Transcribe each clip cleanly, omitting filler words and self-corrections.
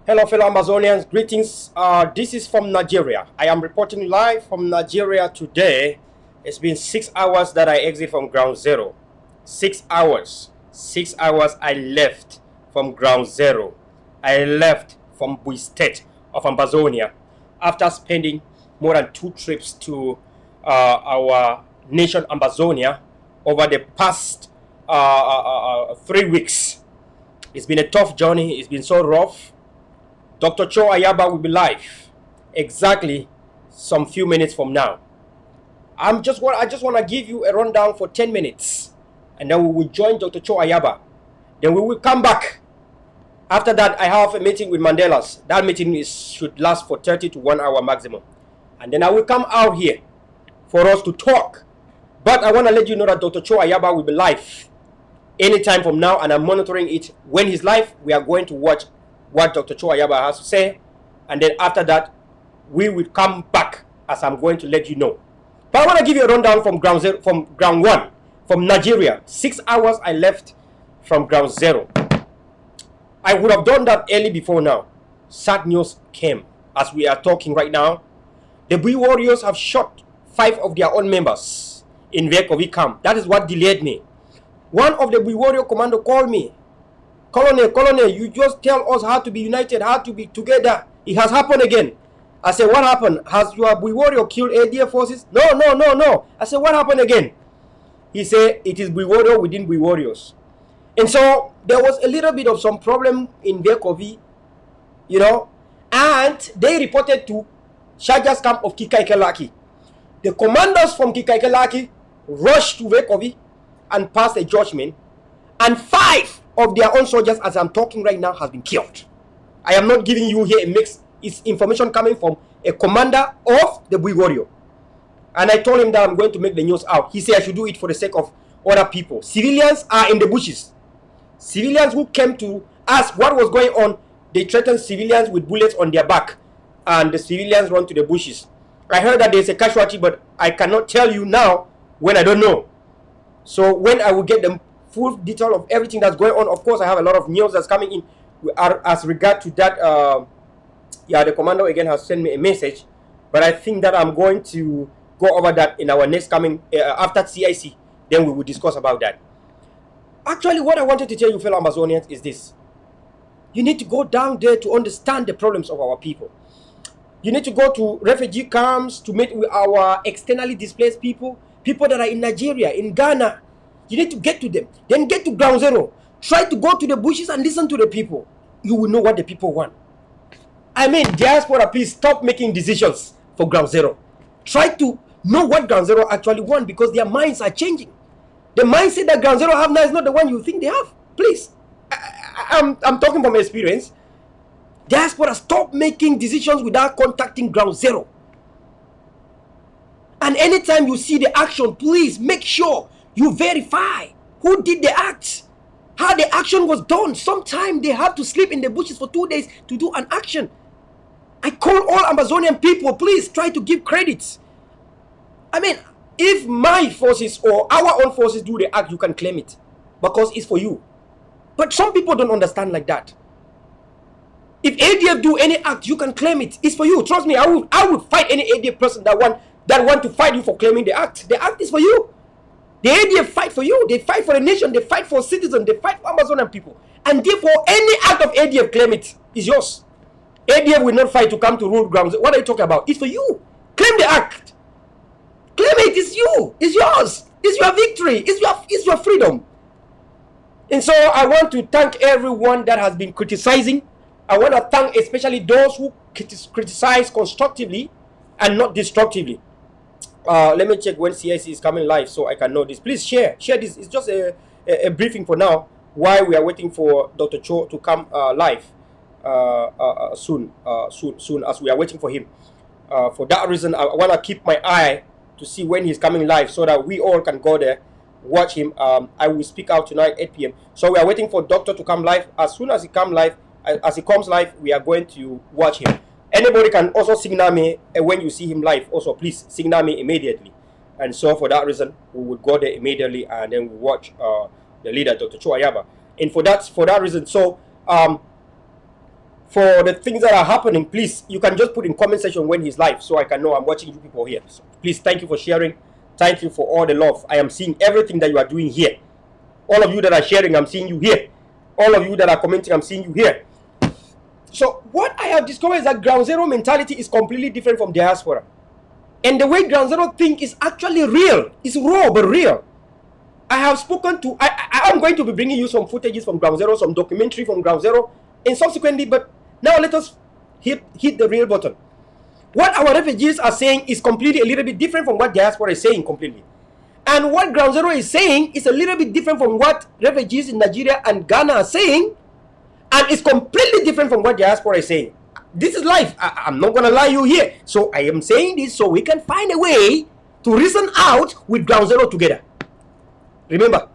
Hello, fellow Amazonians. Greetings. This is from Nigeria. I am reporting live from Nigeria today. It's been 6 hours that I exit from ground zero. 6 hours. 6 hours I left from ground zero. I left from Bui State of Amazonia after spending more than 2 trips to our nation Amazonia over the past 3 weeks. It's been a tough journey. It's been so rough. Dr. Cho Ayaba will be live exactly some few minutes from now. I just want to give you a rundown for 10 minutes, and then we will join Dr. Cho Ayaba. Then we will come back. After that, I have a meeting with Mandela's. That meeting should last for 30 to 1 hour maximum. And then I will come out here for us to talk. But I want to let you know that Dr. Cho Ayaba will be live anytime from now, and I'm monitoring it. When he's live, we are going to watch what Dr. Cho Ayaba has to say, and then after that we will come back as I'm going to let you know. But I want to give you a rundown from ground zero, from ground one, from Nigeria. 6 hours I left from ground zero. I would have done that early before now. Sad news came as we are talking right now. The Bui warriors have shot 5 of their own members in Vekovi camp. That is what delayed me. One of the Bui warrior commando called me. Colonel, you just tell us how to be united, how to be together. It has happened again. I said, what happened? Has your Bui warrior killed ADF forces? No. I said, what happened again? He said, it is Bui warrior within Bui warriors. And so there was a little bit of some problem in Vekovi, and they reported to Shaja's camp of Kikaikelaki. The commanders from Kikaikelaki rushed to Vekovi and passed a judgment, and 5 of their own soldiers, as I'm talking right now, has been killed. I am not giving you here a mix. It's information coming from a commander of the Bui warrior. And I told him that I'm going to make the news out. He said I should do it for the sake of other people. Civilians are in the bushes. Civilians who came to ask what was going on, they threatened civilians with bullets on their back. And the civilians run to the bushes. I heard that there's a casualty, but I cannot tell you now when I don't know. So when I will get the full detail of everything that's going on, of course I have a lot of news that's coming in as regard to that. The commander again has sent me a message, but I think that I'm going to go over that in our next coming after CIC. Then we will discuss about that. Actually, what I wanted to tell you, fellow Amazonians, is this: you need to go down there to understand the problems of our people. You need to go to refugee camps to meet with our externally displaced people that are in Nigeria, in Ghana. You need to get to them. Then get to ground zero. Try to go to the bushes and listen to the people. You will know what the people want. I mean, diaspora, please stop making decisions for ground zero. Try to know what ground zero actually want, because their minds are changing. The mindset that Ground Zero have now is not the one you think they have. Please. I'm talking from experience. Diaspora, stop making decisions without contacting Ground Zero. And anytime you see the action, please make sure you verify who did the act, how the action was done. Sometimes they have to sleep in the bushes for 2 days to do an action. I call all Amazonian people, please try to give credits. I mean, if my forces or our own forces do the act, you can claim it because it's for you. But some people don't understand like that. If ADF do any act, you can claim it. It's for you. Trust me, I would fight any ADF person that want to fight you for claiming the act. The act is for you. The ADF fight for you. They fight for the nation. They fight for citizens. They fight for Amazonian people. And therefore, any act of ADF, claim it. It's yours. ADF will not fight to come to rule grounds. What are you talking about? It's for you. Claim the act. Claim it. It's you. It's yours. It's your victory. It's your freedom. And so I want to thank everyone that has been criticizing. I want to thank especially those who criticize constructively and not destructively. Let me check when CIC is coming live so I can know this. Please share this. It's just a briefing for now while we are waiting for Dr. Cho to come live soon as we are waiting for him. For that reason, I want to keep my eye to see when he's coming live so that we all can go there, watch him. I will speak out tonight 8 p.m. So we are waiting for Doctor to come live. As soon as he comes live, we are going to watch him. Anybody can also signal me when you see him live. Also, please signal me immediately. And so for that reason, we would go there immediately and then we watch the leader, Dr. Cho Ayaba. And for that reason, so for the things that are happening, please, you can just put in comment section when he's live so I can know I'm watching you people here. So please, thank you for sharing. Thank you for all the love. I am seeing everything that you are doing here. All of you that are sharing, I'm seeing you here. All of you that are commenting, I'm seeing you here. So what I have discovered is that Ground Zero mentality is completely different from diaspora. And the way Ground Zero think is actually real. It's raw but real. I have spoken to, I am going to be bringing you some footages from Ground Zero, some documentary from Ground Zero, and subsequently, but now let us hit the real button. What our refugees are saying is completely a little bit different from what diaspora is saying completely. And what Ground Zero is saying is a little bit different from what refugees in Nigeria and Ghana are saying. And it's completely different from what diaspora is saying. This is life. I'm not going to lie you here. So I am saying this so we can find a way to reason out with Ground Zero together. Remember,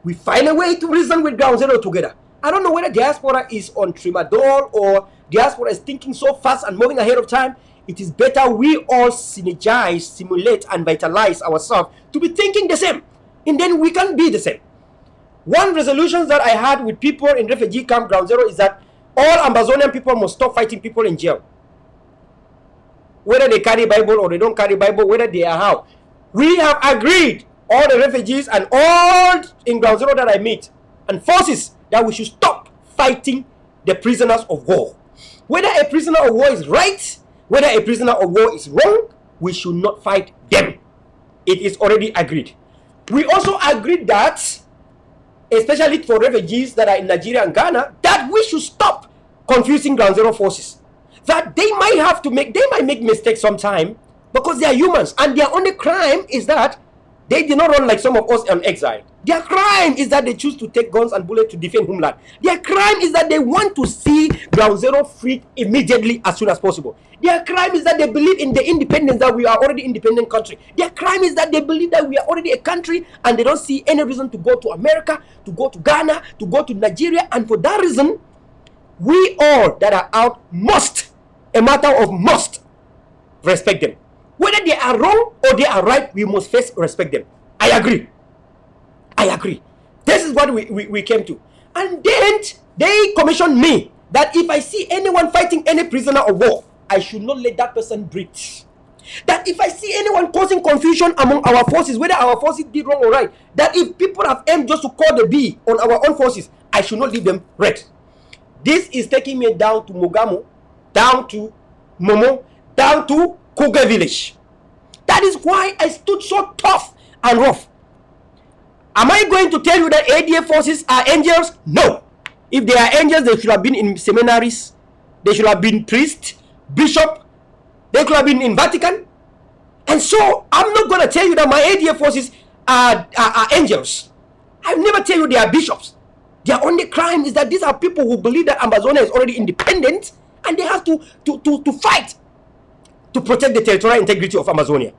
we find a way to reason with Ground Zero together. I don't know whether diaspora is on Trimadol or diaspora is thinking so fast and moving ahead of time. It is better we all synergize, simulate, and vitalize ourselves to be thinking the same. And then we can be the same. One resolution that I had with people in refugee camp Ground Zero is that all Amazonian people must stop fighting people in jail. Whether they carry Bible or they don't carry Bible, whether they are how. We have agreed, all the refugees and all in Ground Zero that I meet, and forces, that we should stop fighting the prisoners of war. Whether a prisoner of war is right, whether a prisoner of war is wrong, we should not fight them. It is already agreed. We also agreed that, especially for refugees that are in Nigeria and Ghana, that we should stop confusing Ground Zero forces. That they might make mistakes sometime because they are humans, and their only crime is that they did not run like some of us on exile. Their crime is that they choose to take guns and bullets to defend homeland. Their crime is that they want to see Ground Zero freed immediately as soon as possible. Their crime is that they believe in the independence, that we are already independent country. Their crime is that they believe that we are already a country and they don't see any reason to go to America, to go to Ghana, to go to Nigeria. And for that reason, we all that are out must, a matter of must, respect them. Whether they are wrong or they are right, we must first respect them. I agree. This is what we came to. And then they commissioned me that if I see anyone fighting any prisoner of war, I should not let that person breathe. That if I see anyone causing confusion among our forces, whether our forces did wrong or right, that if people have aimed just to call the bee on our own forces, I should not leave them red. This is taking me down to Mogamo, down to Momo, down to Koge village. That is why I stood so tough and rough. Am I going to tell you that ADF forces are angels? No. If they are angels, they should have been in seminaries. They should have been priests, bishop. They could have been in Vatican. And so, I'm not going to tell you that my ADF forces are angels. I never tell you they are bishops. Their only crime is that these are people who believe that Amazonia is already independent and they have to fight to protect the territorial integrity of Amazonia.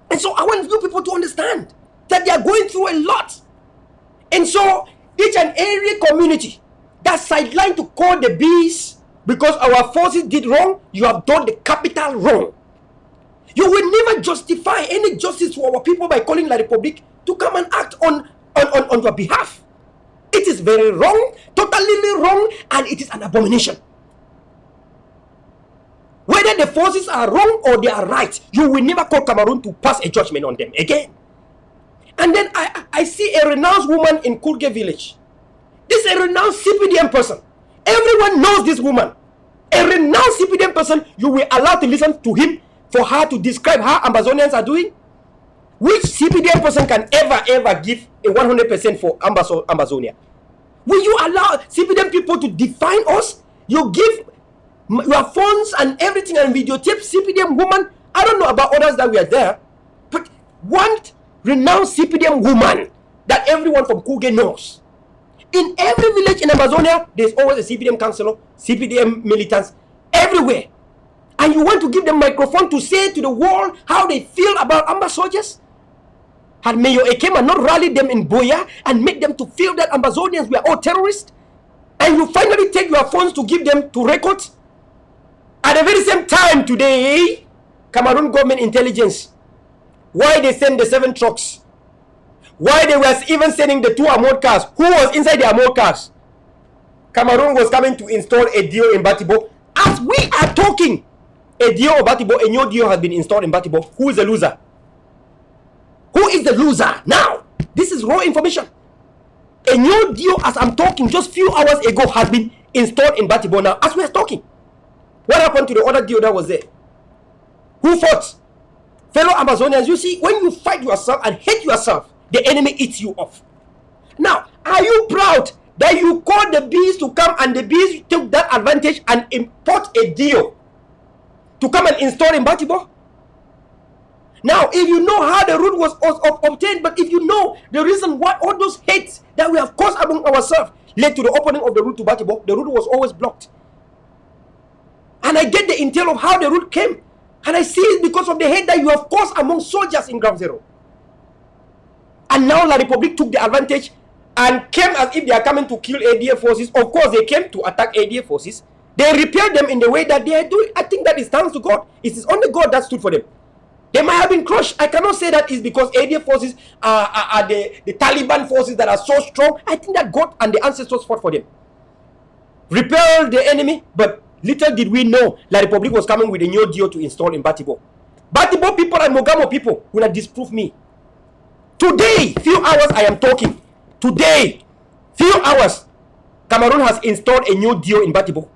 And so I want you people to understand that they are going through a lot. And so each and every community that's sidelined to call the bees because our forces did wrong, you have done the capital wrong. You will never justify any justice to our people by calling La Republique to come and act on your behalf. It is very wrong, totally wrong, and it is an abomination. Whether the forces are wrong or they are right, you will never call Cameroon to pass a judgment on them again. And then I see a renounced woman in Kurge village. This is a renounced CPDM person. Everyone knows this woman. A renounced CPDM person, you will allow to listen to him for her to describe how Amazonians are doing? Which CPDM person can ever give a 100% for Amazonia? Will you allow CPDM people to define us? You give your phones and everything and videotape CPDM woman. I don't know about others that we are there, but one renowned CPDM woman that everyone from Kuge knows. In every village in Amazonia, there's always a CPDM councillor, CPDM militants, everywhere. And you want to give them microphone to say to the world how they feel about Amba soldiers? Had Mayor Ekema not rallied them in Boya and make them to feel that Amazonians were all terrorists? And you finally take your phones to give them to records? At the very same time today, Cameroon government intelligence, why they send the 7 trucks? Why they were even sending the 2 armored cars? Who was inside the armored cars? Cameroon was coming to install a deal in Batibo. As we are talking, a deal of Batibo, a new deal has been installed in Batibo. Who is the loser? Who is the loser now? This is raw information. A new deal, as I'm talking, just few hours ago has been installed in Batibo now, as we are talking. What happened to the other deal that was there? Who fought? Fellow Amazonians, you see, when you fight yourself and hate yourself, the enemy eats you off. Now, are you proud that you called the bees to come and the bees took that advantage and import a deal to come and install in Batibo? Now, if you know how the route was obtained, but if you know the reason why all those hates that we have caused among ourselves led to the opening of the route to Batibo, the route was always blocked. And I get the intel of how the route came. And I see it because of the hate that you have caused among soldiers in Ground Zero. And now La Republique took the advantage and came as if they are coming to kill ADF forces. Of course, they came to attack ADF forces. They repaired them in the way that they are doing. I think that is thanks to God. It is only God that stood for them. They might have been crushed. I cannot say that it's because ADF forces are the Taliban forces that are so strong. I think that God and the ancestors fought for them. Repelled the enemy, but little did we know La Republique was coming with a new deal to install in Batibo. Batibo people and Mogamo people will not disprove me. Today, few hours I am talking. Today, few hours, Cameroon has installed a new deal in Batibo.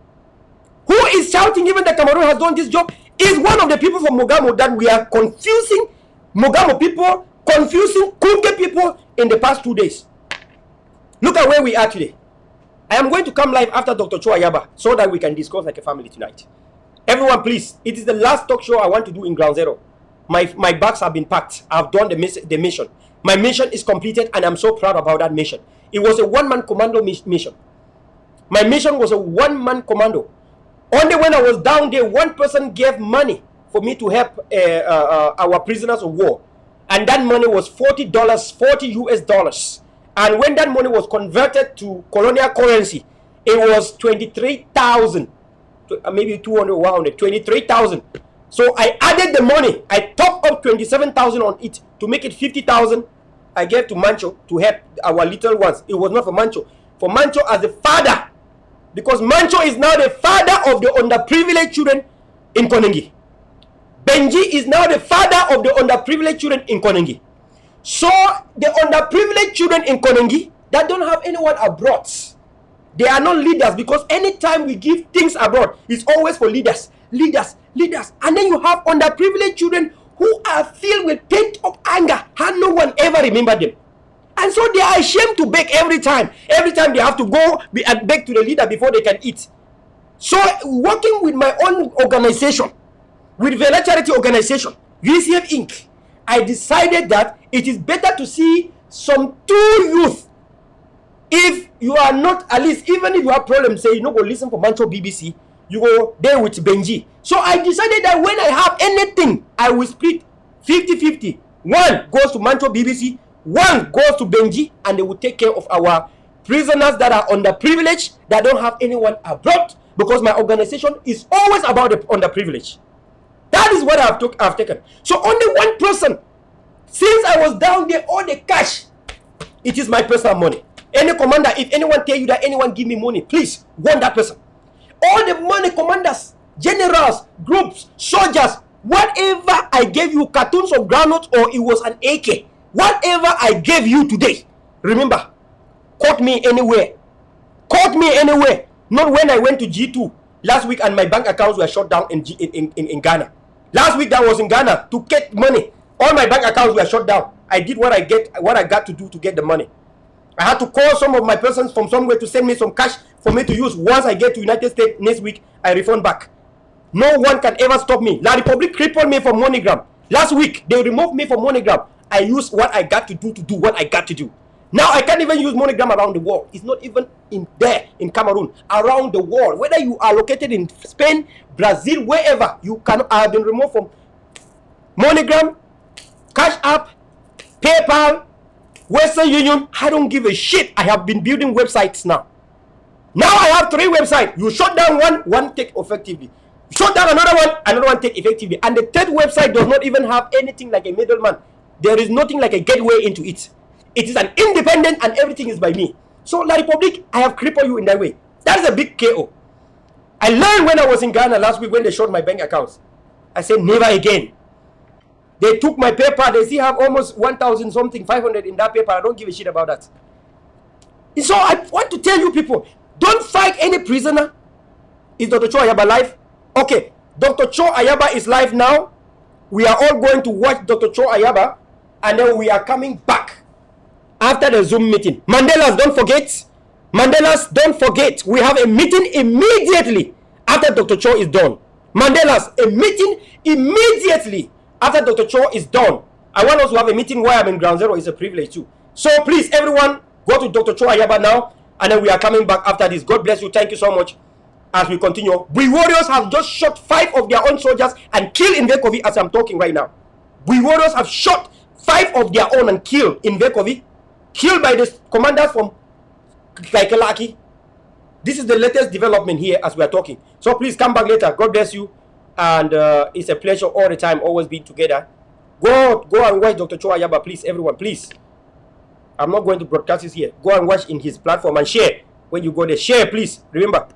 Who is shouting even that Cameroon has done this job is one of the people from Mogamo that we are confusing Mogamo people, confusing Kunke people in the past 2 days. Look at where we are today. I am going to come live after Dr. Chua so that we can discuss like a family tonight. Everyone, please, it is the last talk show I want to do in Ground Zero. My bags have been packed. I've done the mission. My mission is completed and I'm so proud about that mission. It was a one-man commando mission. My mission was a one-man commando. Only when I was down there, one person gave money for me to help our prisoners of war. And that money was $40, 40 US dollars. And when that money was converted to colonial currency, it was 23,000. Maybe 200 or 100, 23,000. So I added the money. I topped up 27,000 on it to make it 50,000. I gave to Mancho to help our little ones. It was not for Mancho. For Mancho as the father. Because Mancho is now the father of the underprivileged children in Konengi. Benji is now the father of the underprivileged children in Konengi. So the underprivileged children in Konengi that don't have anyone abroad, they are not leaders, because anytime we give things abroad, it's always for leaders. And then you have underprivileged children who are filled with pent-up anger, and no one ever remember them. And so they are ashamed to beg every time. Every time they have to go and beg to the leader before they can eat. So working with my own organization, with Vela Charity Organization, VCF Inc., I decided that it is better to see some 2 youth If you are not, at least, even if you have problems, say you no go listen for Mancho BBC, you go there with Benji. So I decided that when I have anything, I will split 50-50. One goes to Mancho BBC, one goes to Benji, and they will take care of our prisoners that are underprivileged, that don't have anyone abroad, because my organization is always about the underprivileged. That is what I've taken. So only one person, since I was down there, all the cash, it is my personal money. Any commander, if anyone tell you that anyone give me money, please warn that person. All the money, commanders, generals, groups, soldiers, whatever I gave you, cartons of groundnut or it was an AK, whatever I gave you today, remember, quote me anywhere. Quote me anywhere. Not when I went to G2 last week and my bank accounts were shut down in Ghana. Last week that was in Ghana to get money. All my bank accounts were shut down. I did what I got to do to get the money. I had to call some of my persons from somewhere to send me some cash for me to use. Once I get to United States next week, I refund back. No one can ever stop me. La Republic crippled me from MoneyGram. Last week, they removed me from MoneyGram. I used what I got to do what I got to do. Now I can't even use MoneyGram around the world. It's not even in there, in Cameroon. Around the world. Whether you are located in Spain, Brazil, wherever, you can have been removed from MoneyGram, Cash App, PayPal, Western Union. I don't give a shit. I have been building websites now. Now I have 3 websites. You shut down one take effectively. Shut down another one take effectively. And the 3rd website does not even have anything like a middleman. There is nothing like a gateway into it. It is an independent and everything is by me. So La Republic, I have crippled you in that way. That is a big KO. I learned when I was in Ghana last week when they showed my bank accounts. I said never again. They took my paper. They still have almost 1,000 something, 500 in that paper. I don't give a shit about that. So I want to tell you people, don't fight any prisoner. Is Dr. Cho Ayaba live? Okay, Dr. Cho Ayaba is live now. We are all going to watch Dr. Cho Ayaba, and then we are coming back after the Zoom meeting. Mandelas, don't forget. Mandelas, don't forget. We have a meeting immediately after Dr. Cho is done. Mandelas, a meeting immediately after Dr. Cho is done. I want us to have a meeting while I'm in Ground Zero. It's a privilege too. So please, everyone, go to Dr. Cho Ayaba now, and then we are coming back after this. God bless you. Thank you so much. As we continue, Bui Warriors have just shot 5 of their own soldiers and killed in Vekovi as I'm talking right now. Bui Warriors have shot 5 of their own and killed in Vekovi. Killed by the commanders from Kaikelaki. This is the latest development here as we are talking. So please come back later. God bless you. And it's a pleasure all the time, always being together. Go and watch Dr. Cho Ayaba, please, everyone, please. I'm not going to broadcast this here. Go and watch in his platform and share. When you go there, share, please. Remember,